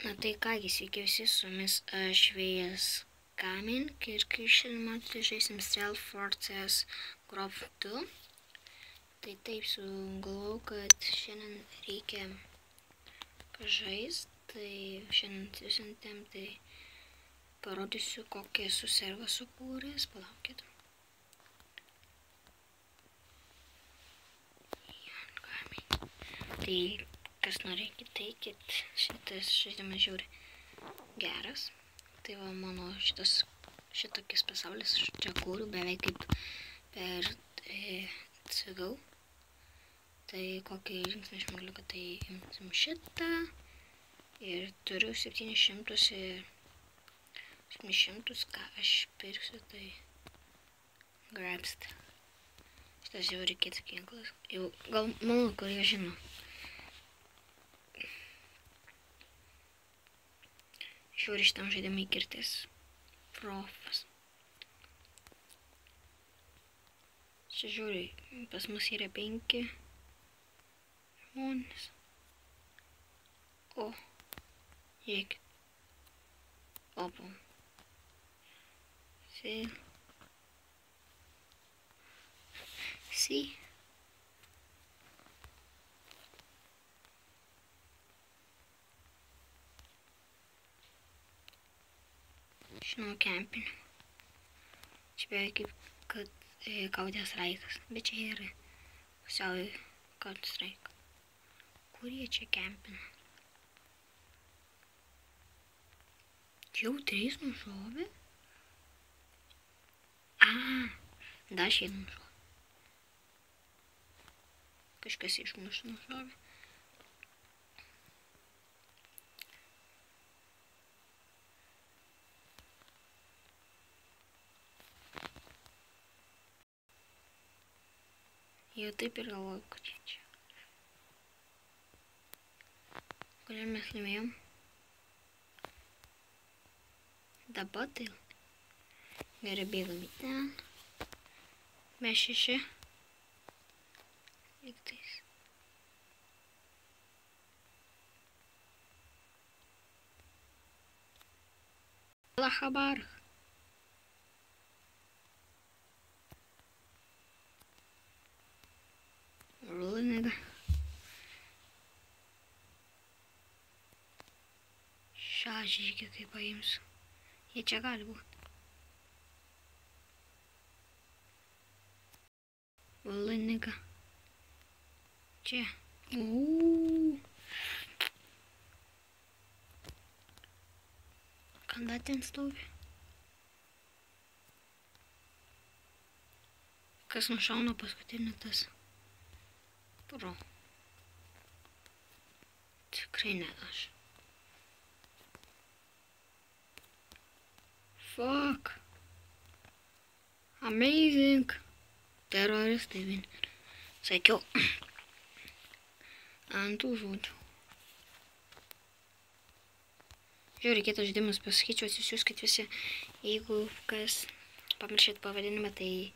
Na tai kągi, sveiki visi, su jumis aš Vėjas Kamin ir kai šiandien žaisim Stealth Fortress Grove 2. Tai taip sugalvojau, kad šiandien reikia pažaist, tai šiandien atsisiuntėm, tai parodysiu kokį esu servą sukūręs, palaukit. Tai kas norėkit, teikit, šitas žaidimas žiūri geras. Tai va mano šitokis pasaulis, aš čia kūriu beveik kaip per CGO. Tai kokį žingsnį aš galiu, kad tai imsim šitą. Ir turiu 700, ką aš pirksiu, tai grabst. Šitas jau reikėtų ginklas. Jau gal manau, kurį aš žinau. Žiūri šitam žaidimui kirtis profas. Čia žiūri, pas mus yra 5 žmonės. O, žiūrėkit. Opa. Si. Žinau, kempinį. Čia beveik kaip kad Counter Strike'as, bet čia yra pusiau Counter Strike. Kur jie čia kempina? Jau 3 nušovė? Dar šį nušovė. Kažkas iš mūsų nušovė. Jau taip ir galvoju, kad čia. Kodėl mes laimėjom? Dabar tai gerai bėgam į ten. Mes 6. Lygtais. Allah Akbar. Nega. Žiūrėkit, kaip paimsiu. Jie čia gali būti. Nega. Čia. Kada ten stovi? Kas nušauna paskutinį tas? Pro. Tikrai ne aš. Fuck. Amazing. Teroristai vien. Sakiau. Ant tų žodžių. Žiūrėk, reikėtų žaidimus pasakyčiau, atsisiųskit visi. Jeigu kas pamiršit pavadinimą, tai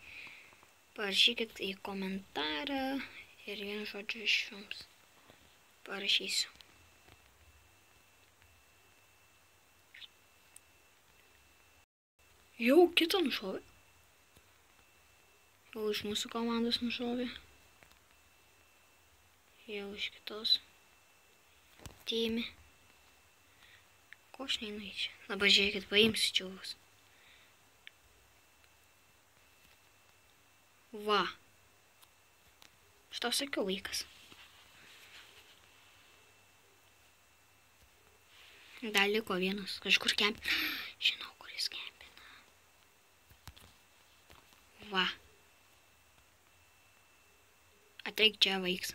parašykit į komentarą. Ir vienu žodžiu iš jums parašysiu. Jau kitą nušovė. Jau iš mūsų komandos nušovė. Jau iš kitos. Tėmė. Ko aš neinu į čia? Dabar žiūrėkit, paimsiu čiauvus. Va. Aš tau sakiau, vaikas. Dar liko vienas. Kažkur kempina. Žinau, kur jis kempina. Va. Ateik čia, vaiks.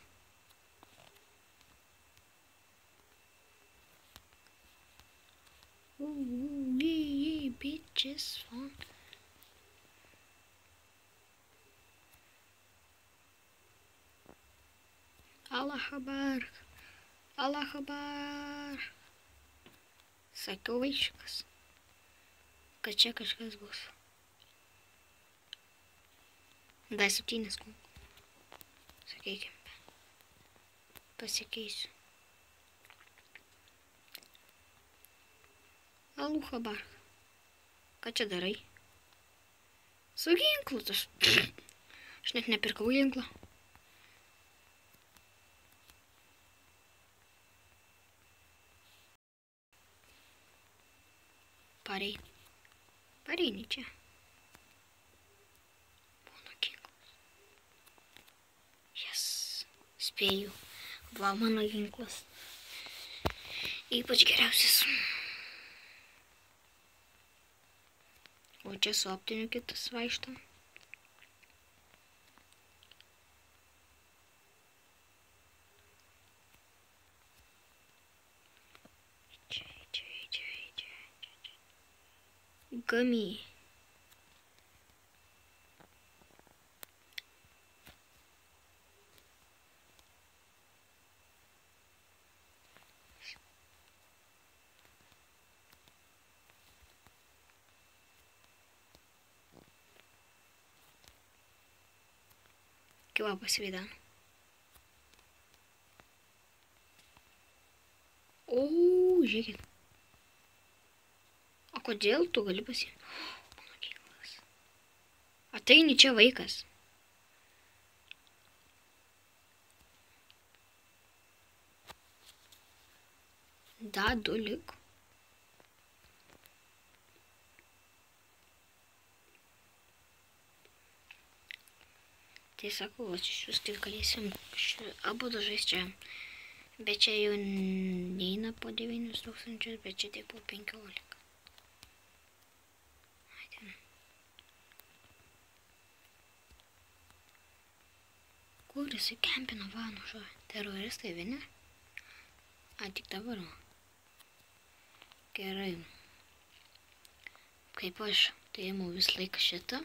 Bitches fun. Allah Akbar. Allah Akbar. Sakiau vaikiškas, kad čia kažkas bus. Dar 7 kūn. Sakykime. Pasikeisiu. Alucha bar. Ką čia darai? Su ginklu tas. Aš net nepirkau ginklą. Pareini čia. Mano ginklas. Jes. Spėju. Va, mano ginklas. Ypač geriausias. O čia su optiniu kitas vaikšto. Gummy. Que va pasividad. O, žiūrėkit. O kodėl tu gali pasiimti? Mano ginklas. Ateini čia vaikas. Da, 2 liko. Tai sakau, jūs tik galėsim abu žaisti čia. Bet čia jau neina po 9000, bet čia tik po 15. Kur jisai kempina vanų žo? Teroristai vieni? Tik dabar. Gerai. Kaip aš, tai imu vis laiką šitą.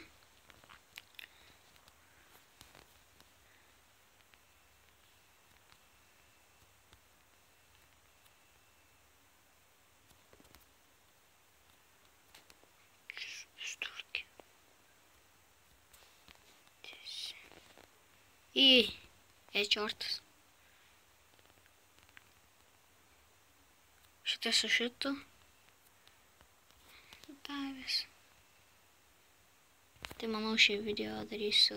Čortas. Šitas su šitu. Davęs. Tai manau šį video darysiu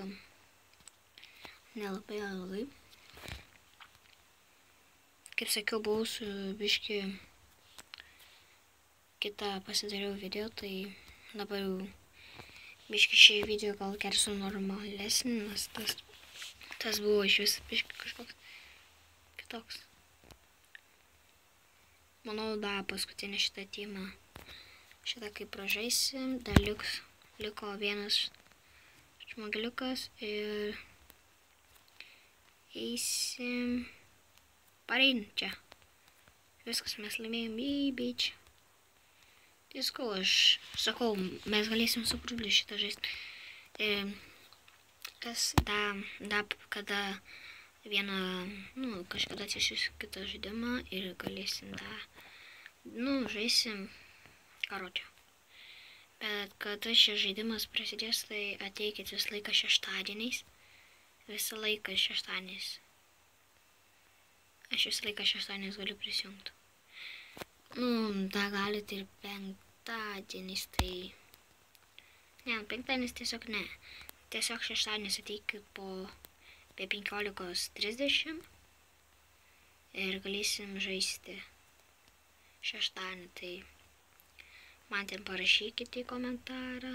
nelabai ilgai. Kaip sakiau, buvau su biški kitą pasidariau video, tai dabar jau biški šį video gal kersiu normalesnį, nes tas buvo iš vis biški kažkoks kitoks. Manau, paskutinį šitą timą. Šitą kaip pražaisim, dar liko vienas žmogeliukas ir eisim. Parein čia. Viskas, mes laimėjom į beach. Tai sakau, mes galėsim su Brubliu šitą žaisti. Kada vieną, kažkada atsisiųsiu kitą žaidimą ir galėsim žaisim karočią. Bet kada šis žaidimas prasidės, tai ateikit visą laiką šeštadieniais. Visą laiką šeštadieniais. Aš visą laiką šeštadieniais galiu prisijungti. Galite ir penktadieniais, tai... Ne, penktadienis tiesiog ne. Tiesiog šeštadienis ateikit po 15:30 ir galėsim žaisti šeštadienį, tai man ten parašykite į komentarą,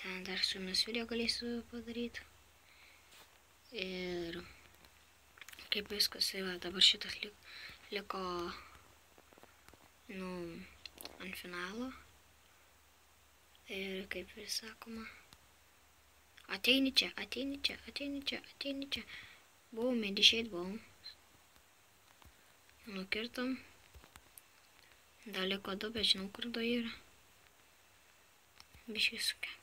ten dar su jumis video galėsiu padaryti ir kaip viskas yra, dabar šitas liko ant finalo ir kaip vis sakoma, ateini čia. Buvom, išeit buvom. Nukirtam. Dar liko 2, bet žinau, kur 2 yra. Biškai sukia.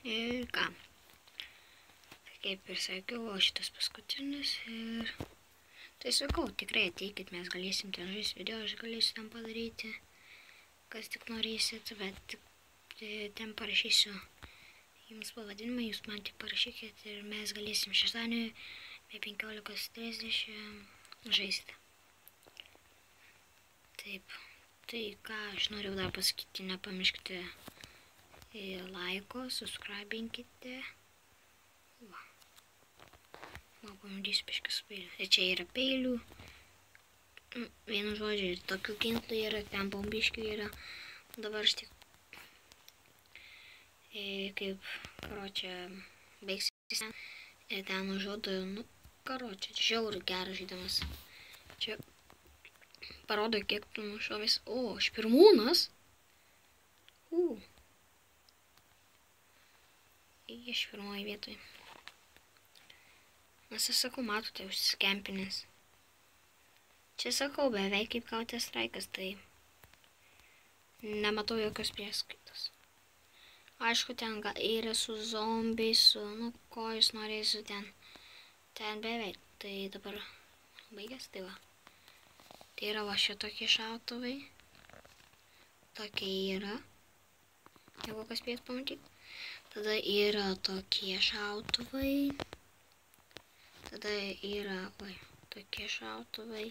Ir ką. Kaip ir sakiau, šitas paskutinis ir... Tai sakau, tikrai ateikit, mes galėsim ten žaisti video, aš galėsiu ten padaryti, kas tik norėsit, bet ten parašysiu jums pavadinimą, jūs man tik parašykit ir mes galėsim šeštadienį Be 15:30 žaisti. Taip, tai ką aš noriu dar pasakyti, nepamirškite laiko, subscribinkite. Va, pamatysiu biškas peilių. Ir čia yra peilių. Vienu žodžiu, ir tokių ginklų yra, ten bombiškių yra. Dabar aš tik kaip, karočią, baigsis ir ten nužudo, karočią, žiauriai geras žaidimas. Čia parodo, kiek tu nušovės. O, špirmūnas. Iš pirmoji vietoj. Nes aš sakau, matote, užsiskempinęs. Čia sakau, beveik kaip Counter Strike'as, tai nematau jokios prieskaitos. Aišku, ten yra su zombiais, su, ko jūs norėsiu ten beveik. Tai dabar baigęs, tai va. Tai yra va šitokie šautuvai. Tokie yra. Jeigu kas spės pamatyti. Tada yra tokie šautuvai. Tada yra, tokie šautuvai.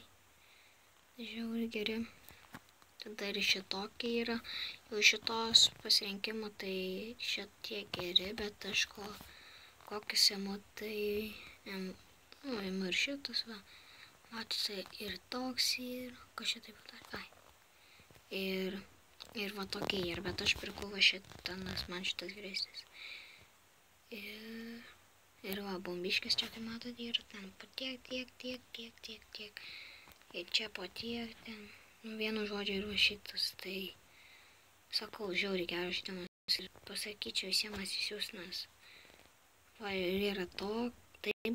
Žiauriai geri. Tada ir šitokie yra. Jau šitos pasirinkimo tai šitie geri, bet aš kokius imu, tai imu ir šitus, va. Matote, ir toks yra. Kas šitai padarė? Ir va tokie yra, bet aš pirkau va šitą, nes man šitas geresnis. Ir va, bombiškis čia, kaip matote, yra ten po tiek. Ir čia po tiek, ten. Vienu žodžiu ir va šitas, tai sakau, žiauriai geras žaidimas. Ir pasakyčiau visiems atsisiųst, nes va, ir yra taip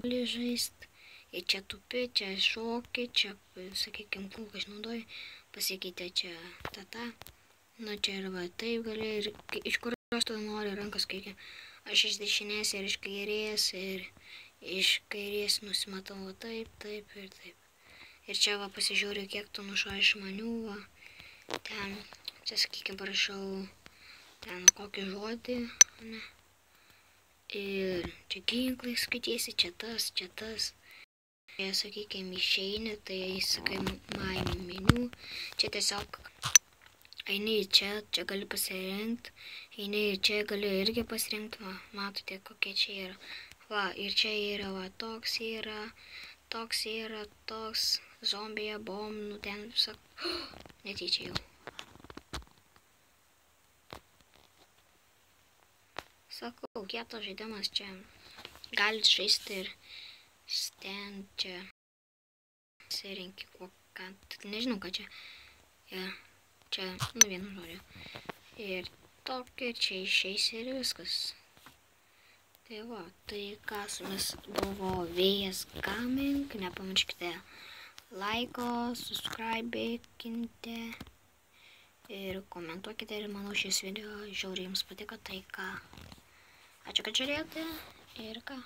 gali žaist. Ir čia tupi, čia šoki, čia, sakykime, kulką išnaudoji, pasikeitė čia tata. Nu, čia ir va, taip gali, ir iš kurios tu nori rankas, kaip aš iš dešinės ir iš kairės, ir iš kairės nusimatau va taip. Ir čia va pasižiūriu, kiek tu nušoji žmonių, va. Ten, čia, sakykime, parašau ten kokį žodį, ne. Ir čia ginklai skaitysi, čia tas. Jei, sakykime, išeini, tai sakai my meniu. Čia tiesiog eini į čia gali pasirinkti. Eini į čia gali irgi pasirinkti, va, matote, kokie čia yra. Va, ir čia yra, va, toks yra, zombija, bombų, ten visak. Netyčia jau. Sakau, kietas žaidimas čia. Galit žaisti ir ten čia. Pasirinki kokią, nežinau ką čia. Čia, vienu žodžiu. Ir tokia čia išeis ir viskas. Tai va, tai ką su jumis buvo Vėjas Gaming, nepamirškite laiko, subscribinkite ir komentuokite, ir manau šis video žiauriai jums patiko, tai ką. Ačiū, kad žiūrėjote ir ką.